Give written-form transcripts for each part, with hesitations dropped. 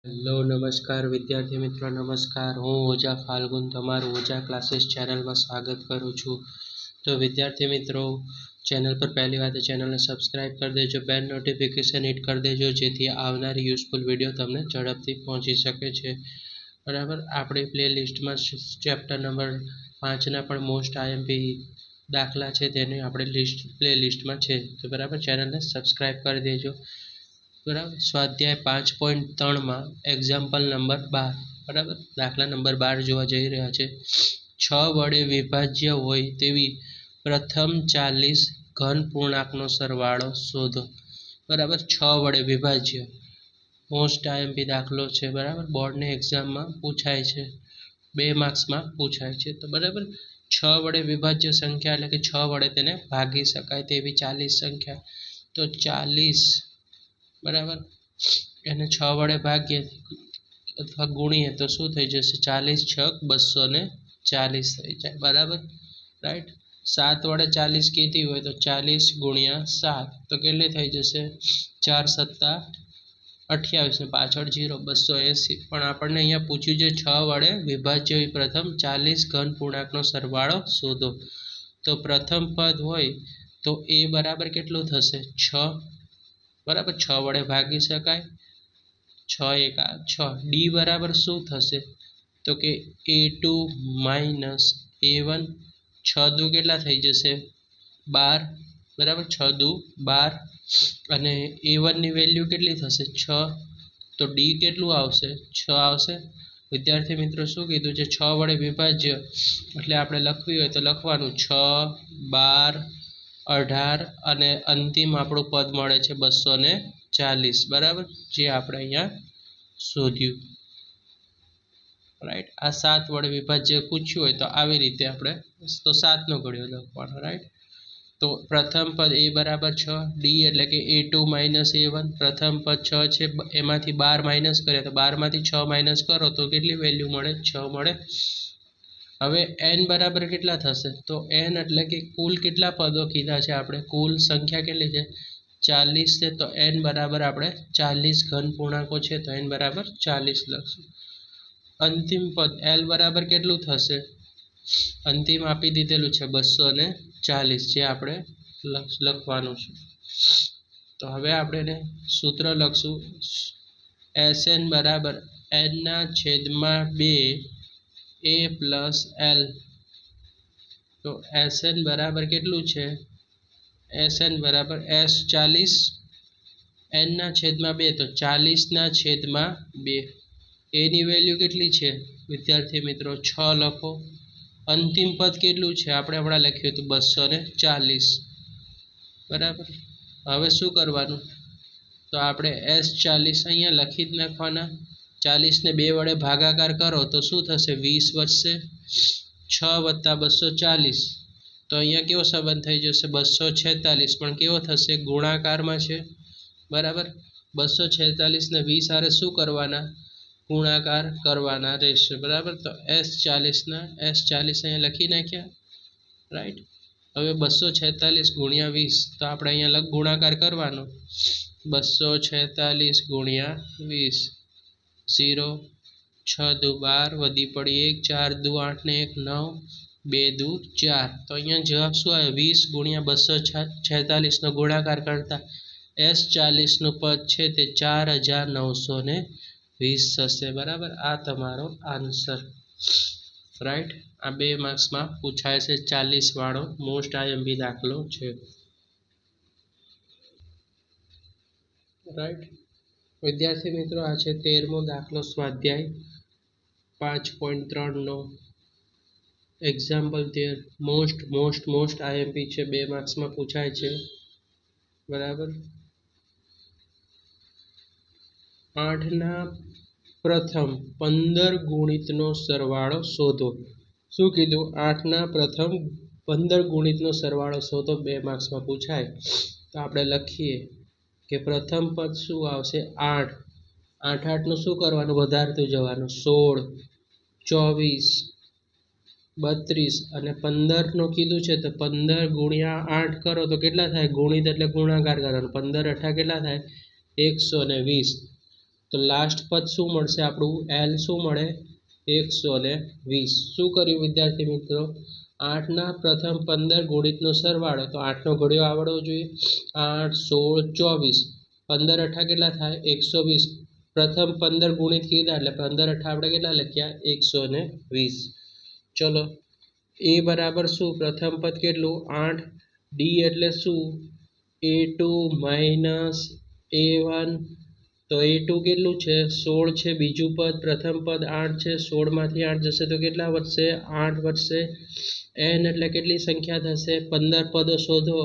Hello નમસ્કાર વિદ્યાર્થી મિત્રો, નમસ્કાર. હું ઓજા ફાલ્ગુન તમારું ઓજા ક્લાસીસ ચેનલમાં સ્વાગત કરું છું. તો વિદ્યાર્થી મિત્રો, ચેનલ પર પહેલી વાર ચેનલને સબસ્ક્રાઇબ કરી દેજો, બેલ નોટિફિકેશન હિટ કરી દેજો, જેથી આવનારી યુઝફુલ વિડીયો તમને ઝડપથી પહોંચી શકે છે. બરાબર. આપણી પ્લેલિસ્ટમાં ચેપ્ટર નંબર 5ના પણ મોસ્ટ આઈએમપી દાખલા છે, તેની આપણે પ્લેલિસ્ટમાં છે. તો બરાબર, ચેનલને સબસ્ક્રાઇબ કરી દેજો. બરાબર. સ્વાધ્યાય 5.3માં એક્ઝામ્પલ નંબર 12. બરાબર. દાખલા નંબર 12 જોવા જઈ રહ્યા છે. 6 વડે વિભાજ્ય હોય તેવી પ્રથમ 40 ઘન પૂર્ણાંકનો સરવાળો શોધો. બરાબર. 6 વડે વિભાજ્ય મોસ્ટ આઈએમપી દાખલો છે. બરાબર. બોર્ડની એક્ઝામમાં પૂછાય છે, 2 માર્ક્સમાં પૂછાય છે. તો બરાબર, 6 વડે વિભાજ્ય સંખ્યા એટલે કે 6 વડે તેને ભાગી શકાય તેવી 40 સંખ્યા. તો 40, બરાબર, એને 6 વડે ભાગીએ અથવા ગુણીએ તો શું થઈ જશે? 40 છક 240 થઈ જાય. બરાબર, રાઈટ. 7 વડે 40 કીધી હોય તો 40 ગુણ્યા 7 તો કેટલી થઈ જશે? 4 સત્તા 28 ને પાછળ 0, 280. પણ આપણને અહીંયા પૂછ્યું છે 6 વડે વિભાજ્ય પ્રથમ 40 ઘન પૂર્ણાંકનો સરવાળો શોધો. તો પ્રથમ પદ હોય તો એ બરાબર કેટલું થશે? 6. બરાબર, 6 વડે ભાગી શકાય. 6 એકા 6. ડી બરાબર શું થશે? તો કે a2 માઇનસ a1. 6 દુ કેટલા થઈ જશે? 12. બરાબર, 6 દુ 12. અને a1 ની વેલ્યુ કેટલી થશે? 6. તો ડી કેટલું આવશે? 6 આવશે. વિદ્યાર્થી મિત્રો, શું કીધું છે? 6 વડે વિભાજ્ય એટલે આપણે લખવી હોય તો લખવાનું 6, 12, 18 અને અંતિમ આપણું પદ મળે છે 240. બરાબર, જે આપણે અહીંયા શોધ્યું. રાઈટ. આ 7 વડે વિભાજ્ય પૂછ્યું હોય તો આવી રીતે આપણે તો 7 નો ઘડિયો લખવાનો. રાઈટ. તો પ્રથમ પદ a બરાબર 6, ડી એટલે કે a2 માઇનસ a1. પ્રથમ પદ 6 છે, એમાંથી 12 માઇનસ કરીએ તો 12 માંથી 6 માઇનસ કરો તો કેટલી વેલ્યુ મળે? 6 મળે. હવે n બરાબર કેટલા થશે? તો n એટલે કે કુલ કેટલા પદો કીધા છે આપણે? કુલ સંખ્યા કેટલી છે? 40 છે. તો n બરાબર આપણે 40 ઘન પૂર્ણાંકો છે, તો n બરાબર 40 લખશું. અંતિમ પદ l બરાબર કેટલું થશે? અંતિમ આપી દીધેલું છે 240, જે આપણે લખવાનું છે. તો હવે આપણે સૂત્ર લખશું. Sn બરાબર n ના છેદમાં 2 a પ્લસ l. તો Sn બરાબર કેટલું છે? Sn બરાબર S40 n ના છેદમાં 2, તો 40 ના છેદમાં 2. a ની વેલ્યુ કેટલી છે વિદ્યાર્થી મિત્રો? 6 લખો. અંતિમ પદ કેટલું છે? આપણે હમણાં લખ્યું હતું 240. બરાબર. હવે શું કરવાનું? તો આપણે S40 અહીંયા લખી જ નાખવાના. 40 ને 2 વડે ભાગાકાર કરો તો શું થશે? 20 વધશે. 6 વત્તા 240 તો અહીંયા કેવો સંબંધ થઈ જશે? 246. પણ કેવો થશે? ગુણાકારમાં છે. બરાબર. 246 ને 20 હારે શું કરવાના? ગુણાકાર કરવાના રહેશે. બરાબર. તો S40 અહીંયા લખી નાખ્યા. રાઈટ. હવે 246 ગુણ્યા 20 તો આપણે અહીંયા ગુણાકાર કરવાનો. 246 ગુણ્યા 20, 0, 6 દુ 12, વધી પડી 1, 4 દુ 8 ને 1 9, 2 દુ 4. તો અહીંયા જવાબ શું આવે? 20 ગુણ્યા 246 નો ગુણાકાર કરતા S40 નું પદ છે તે 4920 થશે. બરાબર. આ તમારો આન્સર. રાઈટ. આ 2 માર્ક્સમાં પૂછાય છે, 40 વાળો મોસ્ટ આઈએમપી દાખલો છે. રાઈટ. વિદ્યાર્થી મિત્રો, આ છે 13મો દાખલો સ્વાધ્યાય 5.3 નો એક્ઝામ્પલ 13. મોસ્ટ આઈએમપી છે, 2 માર્ક્સમાં પૂછાય છે. બરાબર. 8 ના પ્રથમ 15 ગુણિતનો સરવાળો શોધો. શું કીધું? 8 ના પ્રથમ 15 ગુણિતનો સરવાળો શોધો, 2 માર્ક્સમાં પૂછાય. તો આપણે લખીએ કે પ્રથમ પદ શું આવશે? 8. 8 નું શું કરવાનું? વધારતું જવાનું. 16, 24, 32 અને 15 નો કીધું છે, તો 15 ગુણ્યા 8 કરો તો કેટલા થાય? ગુણિત એટલે ગુણાકાર કરવાનો. 15 8 કેટલા થાય? 120. તો લાસ્ટ પદ શું મળશે આપણું? એલ શું મળે? 120. શું કર્યું વિદ્યાર્થી મિત્રો? 8ના પ્રથમ 15 ગુણિતનો સરવાળો. તો 8નો ઘડિયો આવડવો જોઈએ. 8, 16, 24. 15 અઠા કેટલા થાય? 120. પ્રથમ 15 ગુણિત કીધા એટલે 15 અઠા આપણે કેટલા લખ્યા? 120. ચલો એ બરાબર શું? પ્રથમ પદ કેટલું? 8. ડી એટલે શું? A2 minus A1. તો A2 કેટલું છે? 16 છે બીજું પદ. પ્રથમ પદ 8 છે. 16માંથી 8 જશે તો કેટલા વધશે? 8 વધશે. n એટલે કેટલી સંખ્યા થશે? 15 પદો શોધો.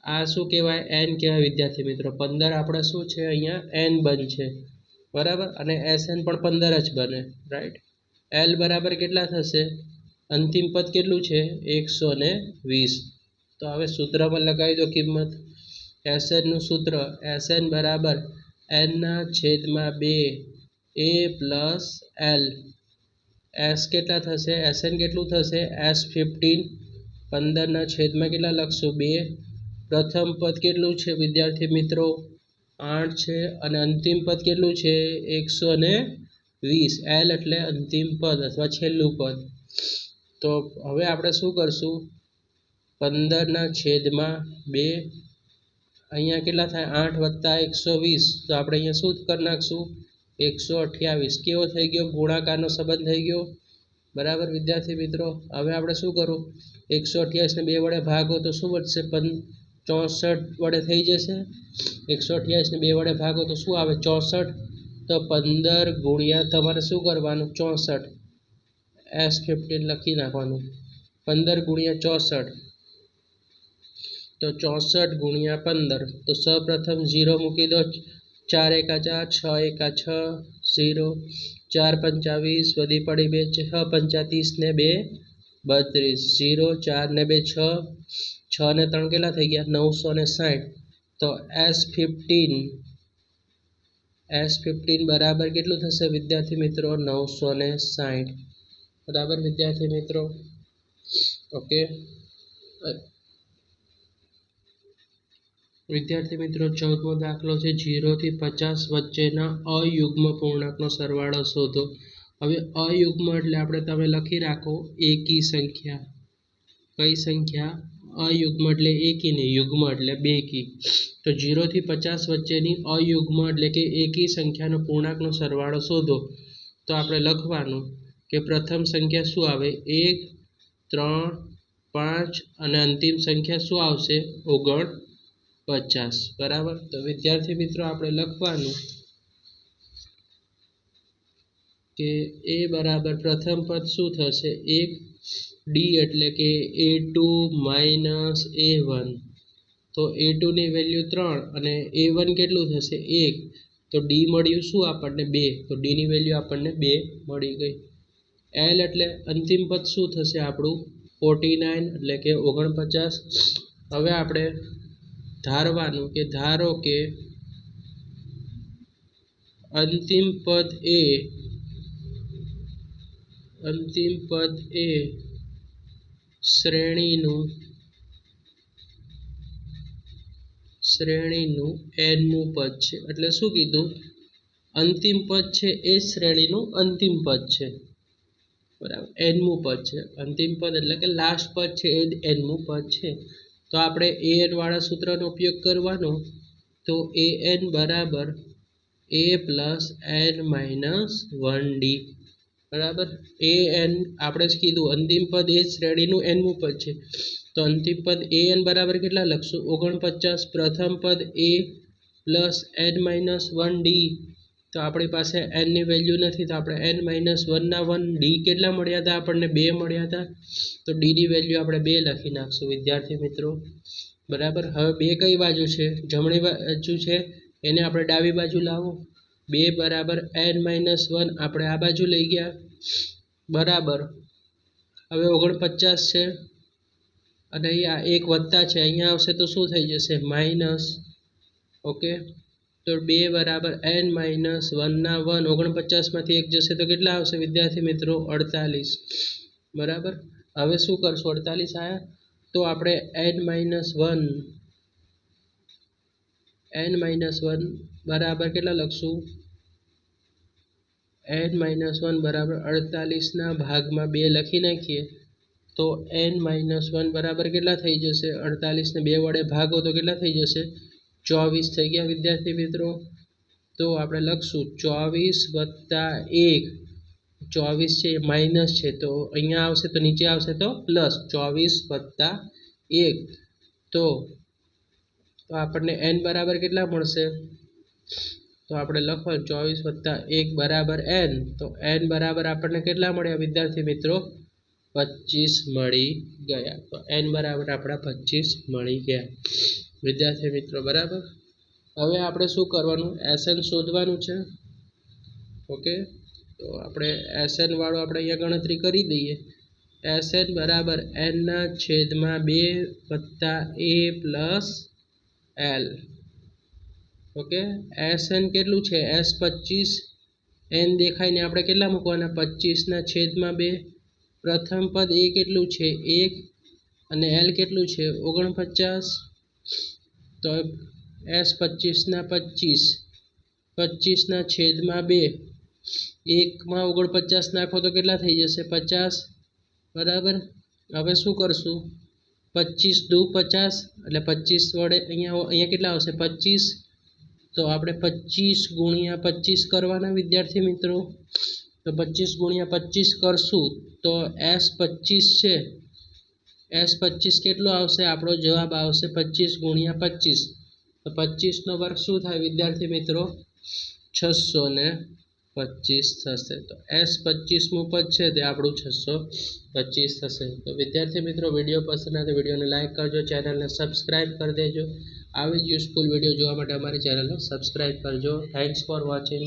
આ શું કહેવાય? n કહેવાય વિદ્યાર્થી મિત્રો. 15 આપણે શું છે અહીંયા? n બનશે બરાબર. અને Sn પણ 15 જ બને રાઈટ. L બરાબર કેટલા થશે? અંતિમ પદ કેટલું છે? 120. તો હવે સૂત્રમાં લગાવી દો કિંમત. Sn નું સૂત્ર Sn બરાબર n/2 a plus l. S કેટલા થશે? Sn કેટલું થશે? S15. 15/માં કેટલા લખશું? 2. પ્રથમ પદ કેટલું છે વિદ્યાર્થી મિત્રો? 8 છે. અને અંતિમ પદ કેટલું છે? 120. L એટલે અંતિમ પદ અથવા છેલ્લું પદ. તો હવે આપણે શું કરશું? 15/2 અહીંયા કેટલા થાય? 8 વત્તા 120. તો આપણે અહીંયા શું કરી નાખશું? 128. કેવો થઈ ગયો? ગુણાકારનો સંબંધ થઈ ગયો બરાબર વિદ્યાર્થી મિત્રો. હવે આપણે શું કરું? 128 ને 2 વડે ભાગો તો શું વધશે? 64 વડે થઈ જશે. 128 ને 2 વડે ભાગો તો શું આવે? 64. તો 15 ગુણ્યા તમારે શું કરવાનું? 64. S15 લખી નાખવાનું. 15 ગુણ્યા 64. તો 64 ગુણ્યા 15. તો સૌપ્રથમ 0 મૂકી દો. 4 × 4 6 × 6 0. 4 × 5 20 વધી પડી 2 6 × 5 30 ને 2 32 0. 4 ને 2 6. 6 ને 3 કેટલા થઈ ગયા? 960. તો S15 બરાબર કેટલું થશે વિદ્યાર્થી મિત્રો? 960 બરાબર વિદ્યાર્થી મિત્રો. ઓકે વિદ્યાર્થી મિત્રો 14મો દાખલો છે. 0 થી 50 વચ્ચેના અયુગ્મ પૂર્ણાંકનો સરવાળો શોધો. હવે અયુગ્મ એટલે આપણે તમે લખી રાખો એકી સંખ્યા. કઈ સંખ્યા? અયુગ્મ એટલે એકી નહીં, યુગ્મ એટલે બેકી. તો 0 થી 50 વચ્ચેની અયુગ્મ એટલે કે એકી સંખ્યાનો પૂર્ણાંકનો સરવાળો શોધો. તો આપણે લખવાનું કે પ્રથમ સંખ્યા શું આવે? 1, 3, 5 અને અંતિમ સંખ્યા શું આવશે? 49 બરાબર. તો વિદ્યાર્થી મિત્રો આપણે લખવાનું કે એ બરાબર પ્રથમ પદ શું થશે? 1. ડી એટલે કે A2 માઇનસ A1. તો A2 ની વેલ્યુ 3 અને A1 કેટલું થશે? 1. તો ડી મળ્યું શું આપણને? 2. તો ડી ની વેલ્યુ આપણને 2 મળી ગઈ. L એટલે અંતિમ પદ શું થશે આપણું? 49 એટલે કે 49. હવે આપણે ધારવાનું કે ધારો કે અંતિમ પદ એ શ્રેણીનું nમું પદ છે. એટલે શું કીધું? અંતિમ પદ છે એ શ્રેણીનું અંતિમ પદ છે બરાબર. nમું પદ છે. અંતિમ પદ એટલે કે લાસ્ટ પદ છે એ nમું પદ છે. તો આપણે an વાળા સૂત્રનો ઉપયોગ કરવાનો. તો an બરાબર a પ્લસ n - 1d બરાબર. an આપણે જ કીધું અંતિમ પદ એ શ્રેણીનું nમું પદ છે. તો અંતિમ પદ an બરાબર કેટલા લખશું? 49. પ્રથમ પદ a પ્લસ n - 1d. તો આપણી પાસે n ની વેલ્યુ નથી તો આપણે n - 1/1 d કેટલા મળ્યા હતા? આપણને 2 મળ્યા હતા. તો d ની વેલ્યુ આપણે 2 લખી નાખશું વિદ્યાર્થી મિત્રો બરાબર. હવે 2 કઈ બાજુ છે? જમણી બાજુ છે. એને આપણે ડાબી બાજુ લાવો. 2 બરાબર n - 1 આપણે આ બાજુ લઈ ગયા બરાબર. હવે 49 છે અને અહીંયા એક વત્તા છે, અહીંયા આવશે તો શું થઈ જશે? માઇનસ. ઓકે તો 2 બરાબર n - 1/1. 49માંથી 1 જશે તો કેટલા આવશે વિદ્યાર્થી મિત્રો? 48 બરાબર. હવે શું કરશું? 48 આયા તો આપણે n - 1 બરાબર કેટલા લખશું? n-1 બરાબર 48ના ભાગમાં 2 લખી નાખીએ તો n-1 બરાબર કેટલા થઈ જશે? 48ને 2 વડે ભાગો તો કેટલા થઈ જશે? 24 થઈ ગયા વિદ્યાર્થી મિત્રો. તો આપણે લખશું 24 + 1. 24 છે માઇનસ છે તો અહીંયા આવશે તો નીચે આવશે તો પ્લસ 24 + 1. તો આપણને n બરાબર કેટલા મળશે? તો આપણે લખવાનું 24 + 1 બરાબર n. તો n બરાબર આપણને કેટલા મળ્યા વિદ્યાર્થી મિત્રો? 25 મળી ગયા. તો n બરાબર આપણા 25 મળી ગયા વિદ્યાર્થી મિત્રો. બરાબર. હવે આપણે શું કરવાનું? Sn શોધવાનું છે. ઓકે, તો આપણે Sn વાળો આપણે અહીંયા ગણતરી કરી દઈએ. Sn બરાબર n/2 + a + l. Okay, Sn કેટલું છે? S 25. n દેખાયને આપણે કેટલા મૂકવાના? 25/2. પ્રથમ પદ એ કેટલું છે? 1 અને l કેટલું છે? 49. તો S 25/25 25/2. 1 માં 49 નાખો તો કેટલા થઈ જશે? 50. બરાબર. હવે શું કરશું? 25 દુ 50 એટલે 25 વડે અહીંયા કેટલા આવશે? 25. તો આપણે 25 × 25 કરવાના વિદ્યાર્થી મિત્રો. તો 25 × 25 કરશું તો S 25 છે. S 25 કેટલો આવશે? આપણો જવાબ આવશે 25 × 25. તો 25નો વર્ગ શું થાય વિદ્યાર્થી મિત્રો? 625 થશે. તો S 25મું પદ છે તે આપણું 625 થશે. તો વિદ્યાર્થી મિત્રો, વિડીયો પસંદ આવે તો વિડીયોને લાઇક કરજો, ચેનલને સબસ્ક્રાઈબ કરી દેજો. આવી જ યુઝફુલ વિડીયો જોવા માટે અમારી ચેનલને સબસ્ક્રાઈબ કરજો. Thanks for watching.